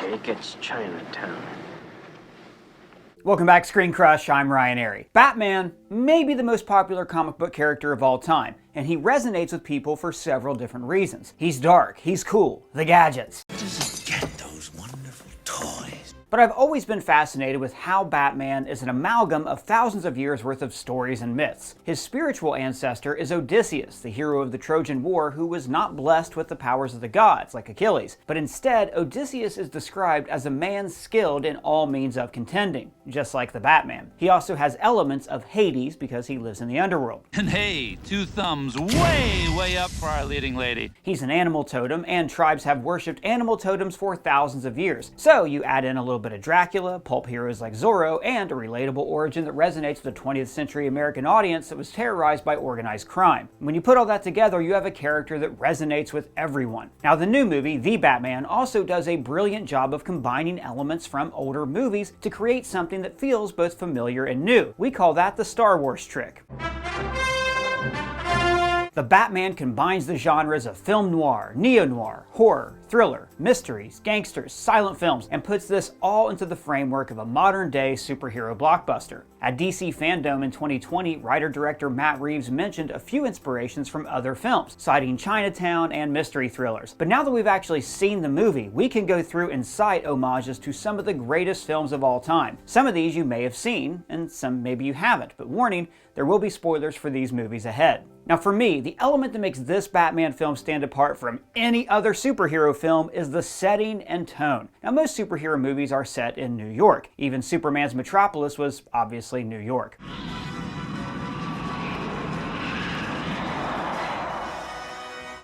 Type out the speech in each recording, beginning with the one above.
Jake, it's Chinatown. Welcome back, Screen Crush. I'm Ryan Airy. Batman may be the most popular comic book character of all time, and he resonates with people for several different reasons. He's dark, he's cool, the gadgets. Just get those wonderful toys. But I've always been fascinated with how Batman is an amalgam of thousands of years worth of stories and myths. His spiritual ancestor is Odysseus, the hero of the Trojan War who was not blessed with the powers of the gods like Achilles, but instead Odysseus is described as a man skilled in all means of contending, just like the Batman. He also has elements of Hades because he lives in the underworld. And hey, 2 thumbs way up for our leading lady. He's an animal totem, and tribes have worshipped animal totems for thousands of years. So you add in a little bit of Dracula, pulp heroes like Zorro, and a relatable origin that resonates with a 20th century American audience that was terrorized by organized crime. When you put all that together, you have a character that resonates with everyone. Now, the new movie, The Batman, also does a brilliant job of combining elements from older movies to create something that feels both familiar and new. We call that the Star Wars trick. The Batman combines the genres of film noir, neo noir, horror, thriller, mysteries, gangsters, silent films, and puts this all into the framework of a modern-day superhero blockbuster. At DC Fandom in 2020, writer-director Matt Reeves mentioned a few inspirations from other films, citing Chinatown and mystery thrillers. But now that we've actually seen the movie, we can go through and cite homages to some of the greatest films of all time. Some of these you may have seen, and some maybe you haven't, but warning, there will be spoilers for these movies ahead. Now for me, the element that makes this Batman film stand apart from any other superhero film is the setting and tone. Now most superhero movies are set in New York. Even Superman's Metropolis was obviously New York.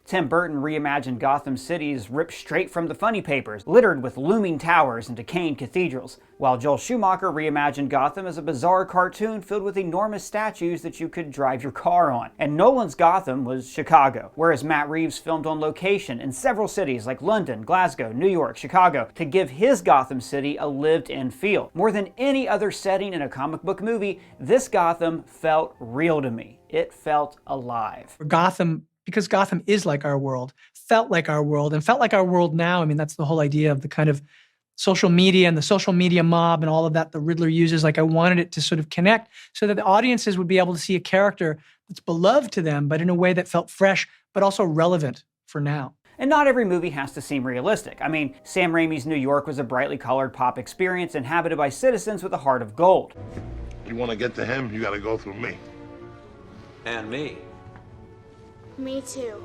Tim Burton reimagined Gotham City as ripped straight from the funny papers, littered with looming towers and decaying cathedrals, while Joel Schumacher reimagined Gotham as a bizarre cartoon filled with enormous statues that you could drive your car on. And Nolan's Gotham was Chicago, whereas Matt Reeves filmed on location in several cities like London, Glasgow, New York, Chicago, to give his Gotham City a lived-in feel. More than any other setting in a comic book movie, this Gotham felt real to me. It felt alive. Gotham, because Gotham is like our world, felt like our world, and felt like our world now. I mean, that's the whole idea of the kind of social media and the social media mob and all of that the Riddler uses. Like, I wanted it to sort of connect so that the audiences would be able to see a character that's beloved to them, but in a way that felt fresh, but also relevant for now. And not every movie has to seem realistic. I mean, Sam Raimi's New York was a brightly colored pop experience inhabited by citizens with a heart of gold. You want to get to him, you got to go through me. And me. Me too.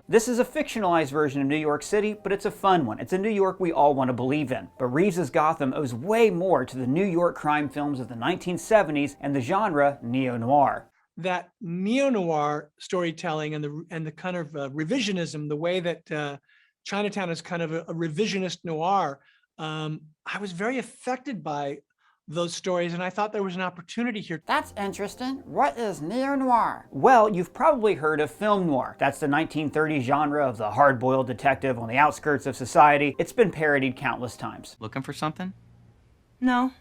This is a fictionalized version of New York City, but it's a fun one. It's a New York we all want to believe in. But Reeves' Gotham owes way more to the New York crime films of the 1970s and the genre Neo Noir. That Neo Noir storytelling and the kind of revisionism, the way that Chinatown is kind of a revisionist noir, I was very affected by those stories, and I thought there was an opportunity here. That's interesting. What is Neo Noir? Well, you've probably heard of film noir. That's the 1930s genre of the hard-boiled detective on the outskirts of society. It's been parodied countless times. Looking for something? No.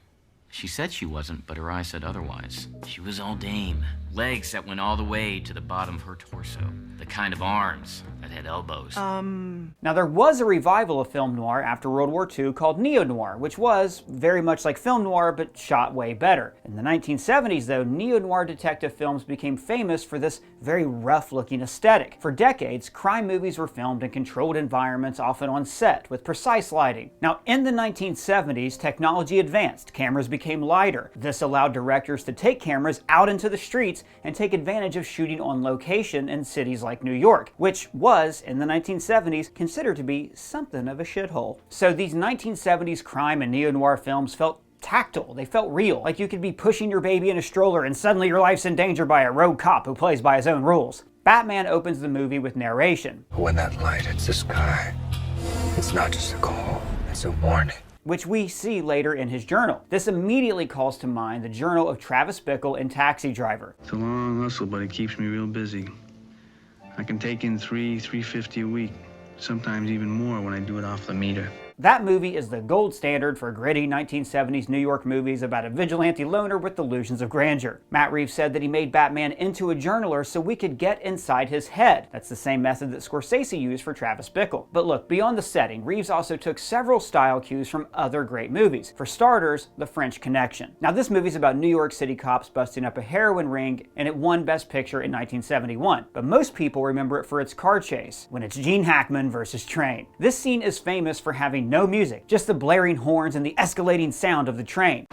She said she wasn't, but her eyes said otherwise. She was all dame. Legs that went all the way to the bottom of her torso. The kind of arms that had elbows. Now there was a revival of film noir after World War II called Neo Noir, which was very much like film noir but shot way better. In the 1970s though, Neo Noir detective films became famous for this very rough looking aesthetic. For decades, crime movies were filmed in controlled environments, often on set, with precise lighting. Now in the 1970s, technology advanced, cameras became lighter. This allowed directors to take cameras out into the streets and take advantage of shooting on location in cities like New York, which was, in the 1970s, considered to be something of a shithole. So these 1970s crime and neo-noir films felt tactile, they felt real, like you could be pushing your baby in a stroller and suddenly your life's in danger by a rogue cop who plays by his own rules. Batman opens the movie with narration. When that light hits the sky, it's not just a call, it's a warning. Which we see later in his journal. This immediately calls to mind the journal of Travis Bickle in Taxi Driver. It's a long hustle, but it keeps me real busy. I can take in $350 a week, sometimes even more when I do it off the meter. That movie is the gold standard for gritty 1970s New York movies about a vigilante loner with delusions of grandeur. Matt Reeves said that he made Batman into a journaler so we could get inside his head. That's the same method that Scorsese used for Travis Bickle. But look, beyond the setting, Reeves also took several style cues from other great movies. For starters, The French Connection. Now this movie's about New York City cops busting up a heroin ring, and it won Best Picture in 1971. But most people remember it for its car chase, when it's Gene Hackman versus Train. This scene is famous for having no music, just the blaring horns and the escalating sound of the train.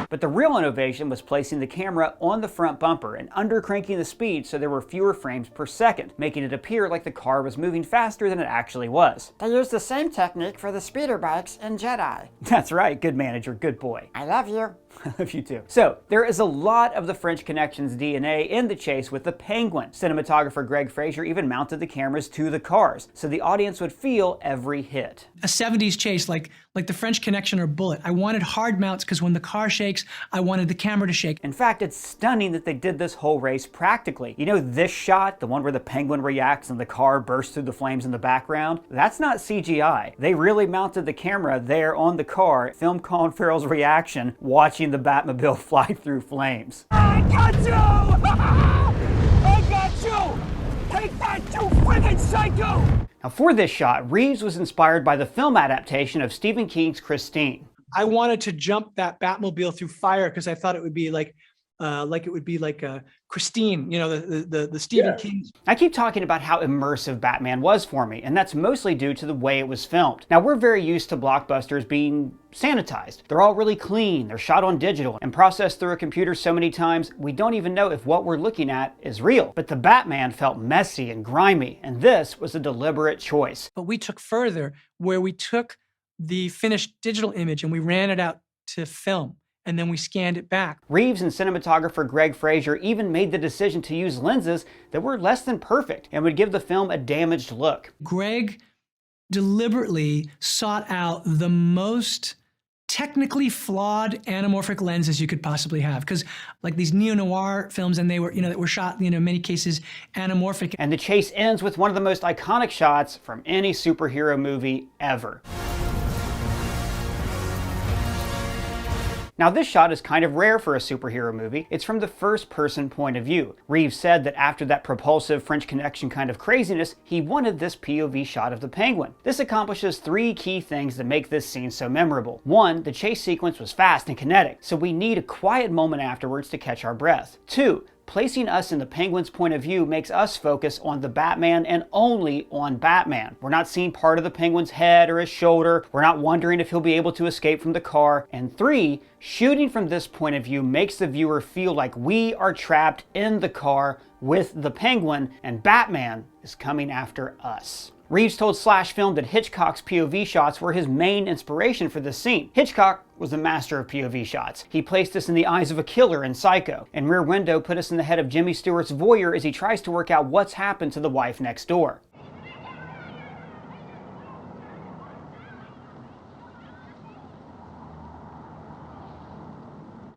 But the real innovation was placing the camera on the front bumper and under-cranking the speed so there were fewer frames per second, making it appear like the car was moving faster than it actually was. They used the same technique for the speeder bikes in Jedi. That's right, good manager, good boy. I love you. I love you too. So, there is a lot of the French Connection's DNA in the chase with the Penguin. Cinematographer Greg Fraser even mounted the cameras to the cars, so the audience would feel every hit. A 70s chase like the French Connection or Bullet. I wanted hard mounts because when the car shakes, I wanted the camera to shake. In fact, it's stunning that they did this whole race practically. You know this shot, the one where the Penguin reacts and the car bursts through the flames in the background? That's not CGI. They really mounted the camera there on the car, filmed Colin Farrell's reaction, watching the Batmobile fly through flames. I got you! I got you! Take that, you friggin' psycho! Now for this shot, Reeves was inspired by the film adaptation of Stephen King's Christine. I wanted to jump that Batmobile through fire because I thought it would be like Christine, you know, the Stephen King. I keep talking about how immersive Batman was for me, and that's mostly due to the way it was filmed. Now, we're very used to blockbusters being sanitized. They're all really clean, they're shot on digital, and processed through a computer so many times, we don't even know if what we're looking at is real. But the Batman felt messy and grimy, and this was a deliberate choice. But we took further, where we took the finished digital image and we ran it out to film, and then we scanned it back. Reeves and cinematographer Greg Fraser even made the decision to use lenses that were less than perfect and would give the film a damaged look. Greg deliberately sought out the most technically flawed anamorphic lenses you could possibly have, because like these Neo Noir films, and they were, that were shot, in many cases anamorphic. And the chase ends with one of the most iconic shots from any superhero movie ever. Now this shot is kind of rare for a superhero movie. It's from the first person point of view. Reeves said that after that propulsive French Connection kind of craziness, he wanted this POV shot of the Penguin. This accomplishes three key things that make this scene so memorable. One, the chase sequence was fast and kinetic, so we need a quiet moment afterwards to catch our breath. Two, placing us in the Penguin's point of view makes us focus on the Batman and only on Batman. We're not seeing part of the Penguin's head or his shoulder. We're not wondering if he'll be able to escape from the car. And three, shooting from this point of view makes the viewer feel like we are trapped in the car with the Penguin and Batman is coming after us. Reeves told Slash Film that Hitchcock's POV shots were his main inspiration for this scene. Hitchcock was a master of POV shots. He placed us in the eyes of a killer in Psycho, and Rear Window put us in the head of Jimmy Stewart's voyeur as he tries to work out what's happened to the wife next door.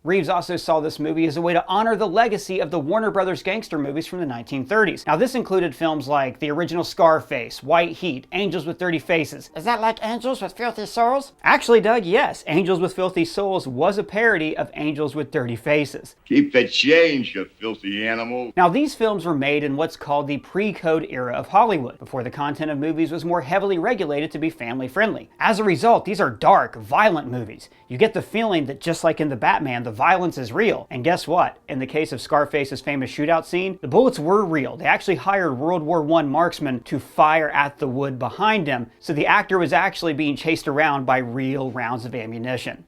Reeves also saw this movie as a way to honor the legacy of the Warner Brothers gangster movies from the 1930s. Now this included films like the original Scarface, White Heat, Angels with Dirty Faces. Is that like Angels with Filthy Souls? Actually, Doug, yes. Angels with Filthy Souls was a parody of Angels with Dirty Faces. Keep the change, you filthy animal. Now these films were made in what's called the pre-code era of Hollywood, before the content of movies was more heavily regulated to be family friendly. As a result, these are dark, violent movies. You get the feeling that just like in the Batman, the violence is real. And guess what? In the case of Scarface's famous shootout scene, the bullets were real. They actually hired World War I marksmen to fire at the wood behind him, so the actor was actually being chased around by real rounds of ammunition.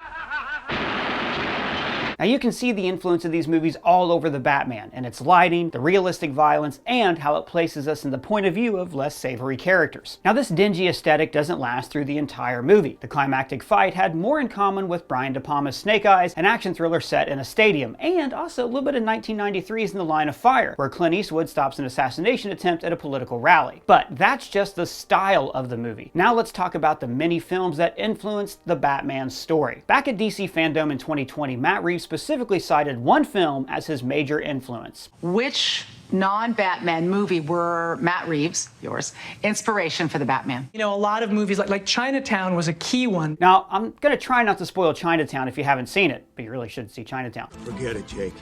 Now you can see the influence of these movies all over the Batman, and its lighting, the realistic violence, and how it places us in the point of view of less savory characters. Now this dingy aesthetic doesn't last through the entire movie. The climactic fight had more in common with Brian De Palma's Snake Eyes, an action thriller set in a stadium, and also a little bit of 1993's In the Line of Fire, where Clint Eastwood stops an assassination attempt at a political rally. But that's just the style of the movie. Now let's talk about the many films that influenced the Batman story. Back at DC Fandom in 2020, Matt Reeves specifically cited one film as his major influence. Which non-Batman movie were Matt Reeves, yours, inspiration for the Batman? You know, a lot of movies like Chinatown was a key one. Now, I'm gonna try not to spoil Chinatown if you haven't seen it, but you really should see Chinatown. Forget it, Jake.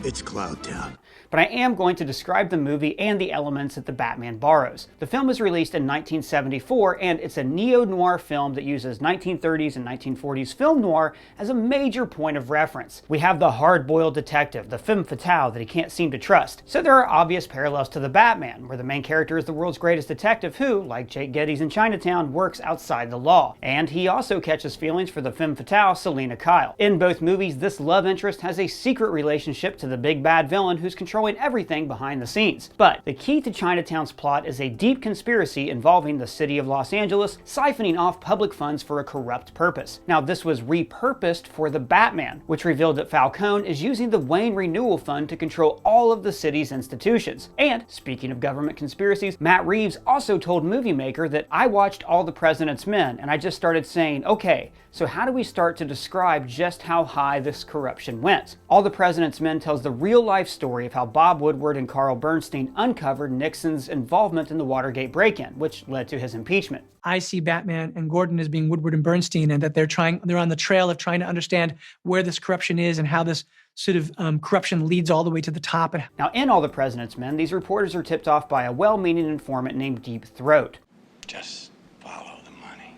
It's Cloud Town. But I am going to describe the movie and the elements that the Batman borrows. The film was released in 1974, and it's a neo-noir film that uses 1930s and 1940s film noir as a major point of reference. We have the hard-boiled detective, the femme fatale that he can't seem to trust. So there are obvious parallels to the Batman, where the main character is the world's greatest detective who, like Jake Geddes in Chinatown, works outside the law. And he also catches feelings for the femme fatale, Selina Kyle. In both movies, this love interest has a secret relationship to the big bad villain who's controlling everything behind the scenes. But the key to Chinatown's plot is a deep conspiracy involving the city of Los Angeles siphoning off public funds for a corrupt purpose. Now, this was repurposed for the Batman, which revealed that Falcone is using the Wayne Renewal Fund to control all of the city's institutions. And speaking of government conspiracies, Matt Reeves also told Movie Maker that I watched All the President's Men and I just started saying, okay, so how do we start to describe just how high this corruption went? All the President's Men tells the real-life story of how Bob Woodward and Carl Bernstein uncovered Nixon's involvement in the Watergate break-in, which led to his impeachment. I see Batman and Gordon as being Woodward and Bernstein, and that they're on the trail of trying to understand where this corruption is and how this sort of corruption leads all the way to the top. Now, in All the President's Men, these reporters are tipped off by a well-meaning informant named Deep Throat. Just follow the money.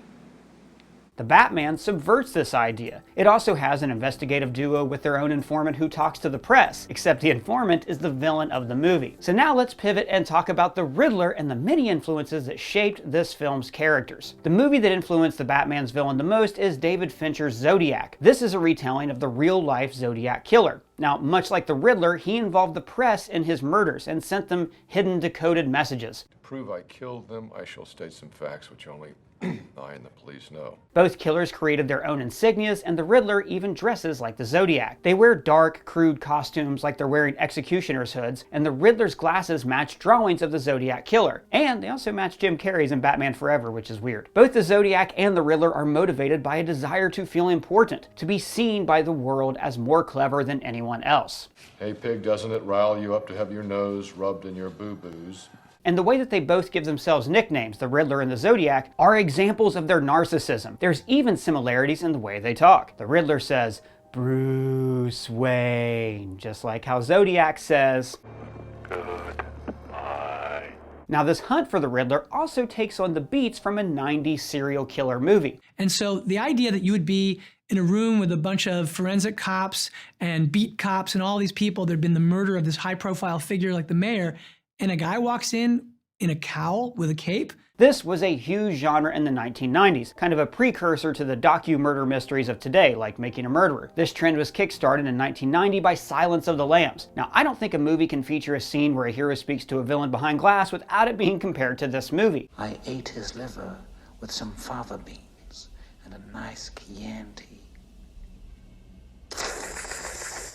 The Batman subverts this idea. It also has an investigative duo with their own informant who talks to the press, except the informant is the villain of the movie. So now let's pivot and talk about the Riddler and the many influences that shaped this film's characters. The movie that influenced the Batman's villain the most is David Fincher's Zodiac. This is a retelling of the real-life Zodiac killer. Now, much like the Riddler, he involved the press in his murders and sent them hidden decoded messages. To prove I killed them, I shall state some facts which only I and the police know. Both killers created their own insignias, and the Riddler even dresses like the Zodiac. They wear dark, crude costumes like they're wearing executioner's hoods, and the Riddler's glasses match drawings of the Zodiac killer. And they also match Jim Carrey's in Batman Forever, which is weird. Both the Zodiac and the Riddler are motivated by a desire to feel important, to be seen by the world as more clever than anyone else. Hey pig, doesn't it rile you up to have your nose rubbed in your boo-boos? And the way that they both give themselves nicknames, the Riddler and the Zodiac, are examples of their narcissism. There's even similarities in the way they talk. The Riddler says, Bruce Wayne, just like how Zodiac says, Goodbye. Now, this hunt for the Riddler also takes on the beats from a 90s serial killer movie. And so the idea that you would be in a room with a bunch of forensic cops and beat cops and all these people, there'd been the murder of this high-profile figure like the mayor, and a guy walks in a cowl with a cape. This was a huge genre in the 1990s, kind of a precursor to the docu-murder mysteries of today, like Making a Murderer. This trend was kickstarted in 1990 by Silence of the Lambs. Now, I don't think a movie can feature a scene where a hero speaks to a villain behind glass without it being compared to this movie. I ate his liver with some fava beans and a nice Chianti.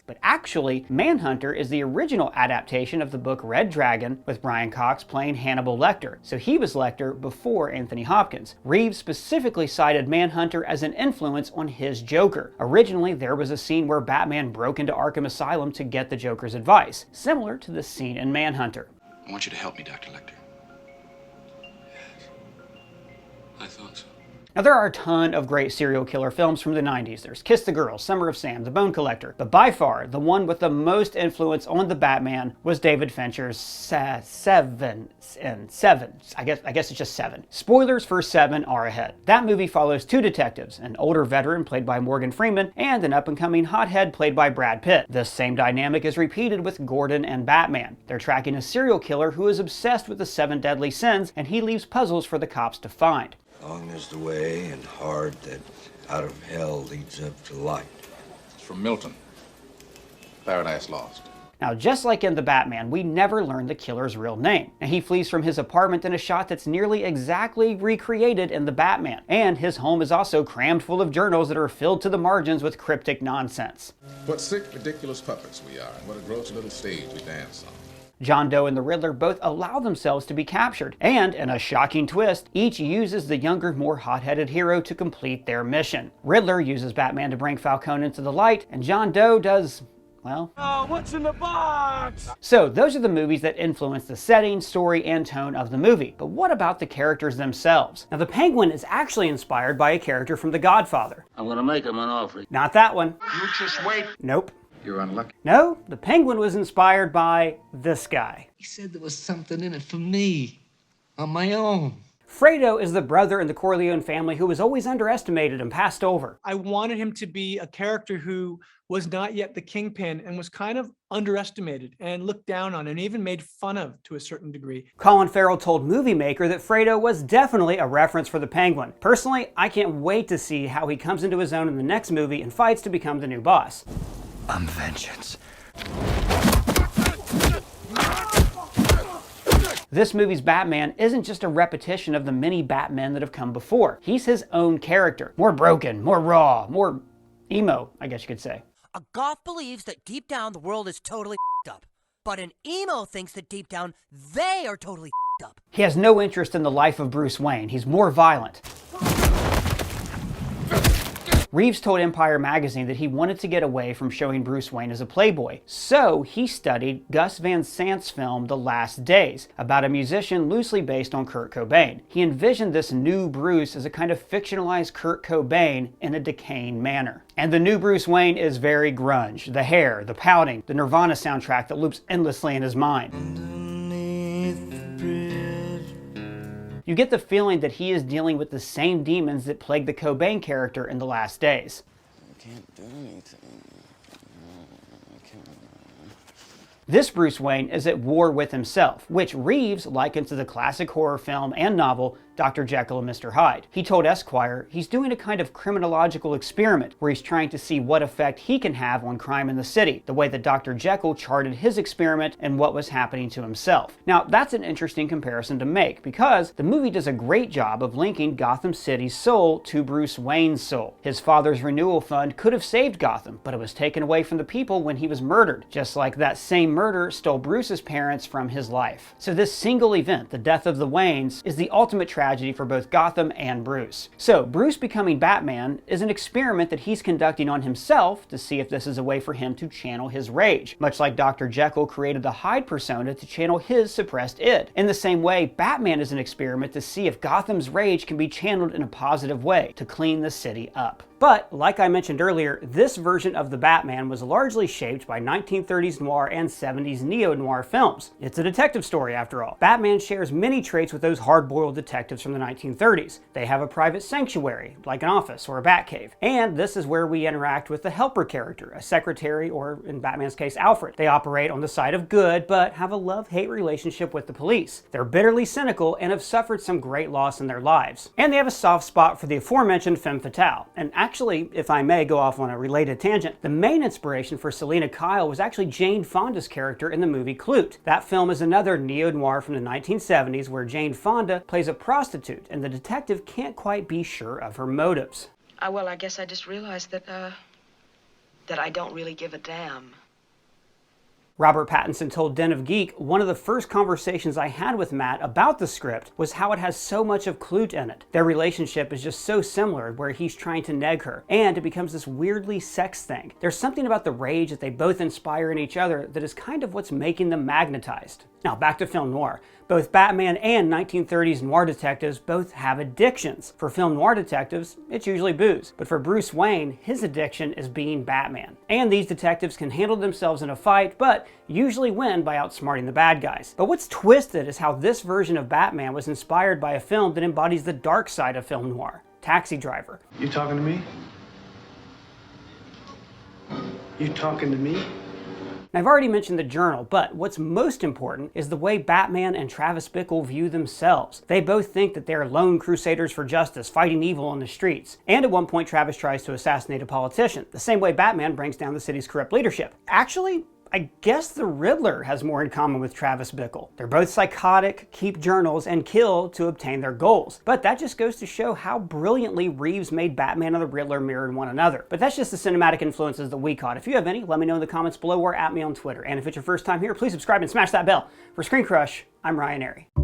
But actually, Manhunter is the original adaptation of the book Red Dragon, with Brian Cox playing Hannibal Lecter. So he was Lecter before Anthony Hopkins. Reeves specifically cited Manhunter as an influence on his Joker. Originally, there was a scene where Batman broke into Arkham Asylum to get the Joker's advice, similar to the scene in Manhunter. I want you to help me, Dr. Lecter. Yes. I thought so. Now, there are a ton of great serial killer films from the 90s. There's Kiss the Girl, Summer of Sam, The Bone Collector. But by far, the one with the most influence on the Batman was David Fincher's Seven. I guess it's just Seven. Spoilers for Seven are ahead. That movie follows two detectives, an older veteran played by Morgan Freeman, and an up-and-coming hothead played by Brad Pitt. This same dynamic is repeated with Gordon and Batman. They're tracking a serial killer who is obsessed with the 7 deadly sins, and he leaves puzzles for the cops to find. Long is the way, and hard that out of hell leads up to light. It's from Milton. Paradise Lost. Now, just like in The Batman, we never learn the killer's real name. Now, he flees from his apartment in a shot that's nearly exactly recreated in The Batman. And his home is also crammed full of journals that are filled to the margins with cryptic nonsense. What sick, ridiculous puppets we are, and what a gross little stage we dance on. John Doe and the Riddler both allow themselves to be captured, and in a shocking twist, each uses the younger, more hot-headed hero to complete their mission. Riddler uses Batman to bring Falcone into the light, and John Doe does well... Oh, what's in the box? So those are the movies that influence the setting, story, and tone of the movie. But what about the characters themselves? Now, the Penguin is actually inspired by a character from The Godfather. I'm gonna make him an offer. Not that one. You just wait. Nope. You're unlucky. No, the Penguin was inspired by this guy. He said there was something in it for me, on my own. Fredo is the brother in the Corleone family who was always underestimated and passed over. I wanted him to be a character who was not yet the kingpin and was kind of underestimated and looked down on and even made fun of to a certain degree. Colin Farrell told Movie Maker that Fredo was definitely a reference for the Penguin. Personally, I can't wait to see how he comes into his own in the next movie and fights to become the new boss. I'm vengeance. This movie's Batman isn't just a repetition of the many Batmen that have come before. He's his own character. More broken, more raw, more emo, I guess you could say. A goth believes that deep down the world is totally up. But an emo thinks that deep down they are totally up. He has no interest in the life of Bruce Wayne. He's more violent. Reeves told Empire magazine that he wanted to get away from showing Bruce Wayne as a playboy, so he studied Gus Van Sant's film The Last Days, about a musician loosely based on Kurt Cobain. He envisioned this new Bruce as a kind of fictionalized Kurt Cobain in a decaying manner. And the new Bruce Wayne is very grunge. The hair, the pouting, the Nirvana soundtrack that loops endlessly in his mind. You get the feeling that he is dealing with the same demons that plagued the Cobain character in The Last Days. I can't do anything. This Bruce Wayne is at war with himself, which Reeves likened to the classic horror film and novel Dr. Jekyll and Mr. Hyde. He told Esquire he's doing a kind of criminological experiment where he's trying to see what effect he can have on crime in the city, the way that Dr. Jekyll charted his experiment and what was happening to himself. Now, that's an interesting comparison to make because the movie does a great job of linking Gotham City's soul to Bruce Wayne's soul. His father's renewal fund could have saved Gotham, but it was taken away from the people when he was murdered, just like that same murder stole Bruce's parents from his life. So this single event, the death of the Waynes, is the ultimate tragedy for both Gotham and Bruce. So Bruce becoming Batman is an experiment that he's conducting on himself to see if this is a way for him to channel his rage, much like Dr. Jekyll created the Hyde persona to channel his suppressed id. In the same way, Batman is an experiment to see if Gotham's rage can be channeled in a positive way to clean the city up. But, like I mentioned earlier, this version of the Batman was largely shaped by 1930s noir and 70s neo-noir films. It's a detective story, after all. Batman shares many traits with those hard-boiled detectives from the 1930s. They have a private sanctuary, like an office or a Batcave. And this is where we interact with the helper character, a secretary, or in Batman's case, Alfred. They operate on the side of good, but have a love-hate relationship with the police. They're bitterly cynical and have suffered some great loss in their lives. And they have a soft spot for the aforementioned femme fatale. And actually, if I may go off on a related tangent, the main inspiration for Selina Kyle was actually Jane Fonda's character in the movie Klute. That film is another neo-noir from the 1970s where Jane Fonda plays a prostitute and the detective can't quite be sure of her motives. Well, I guess I just realized that I don't really give a damn. Robert Pattinson told Den of Geek, one of the first conversations I had with Matt about the script was how it has so much of Klute in it. Their relationship is just so similar, where he's trying to neg her, and it becomes this weirdly sex thing. There's something about the rage that they both inspire in each other that is kind of what's making them magnetized. Now, back to film noir. Both Batman and 1930s noir detectives both have addictions. For film noir detectives, it's usually booze. But for Bruce Wayne, his addiction is being Batman. And these detectives can handle themselves in a fight, but usually win by outsmarting the bad guys. But what's twisted is how this version of Batman was inspired by a film that embodies the dark side of film noir, Taxi Driver. You talking to me? You talking to me? I've already mentioned the journal, but what's most important is the way Batman and Travis Bickle view themselves. They both think that they're lone crusaders for justice, fighting evil on the streets. And at one point, Travis tries to assassinate a politician, the same way Batman brings down the city's corrupt leadership. Actually, I guess the Riddler has more in common with Travis Bickle. They're both psychotic, keep journals, and kill to obtain their goals. But that just goes to show how brilliantly Reeves made Batman and the Riddler mirror one another. But that's just the cinematic influences that we caught. If you have any, let me know in the comments below or at me on Twitter. And if it's your first time here, please subscribe and smash that bell. For Screen Crush, I'm Ryan Airy.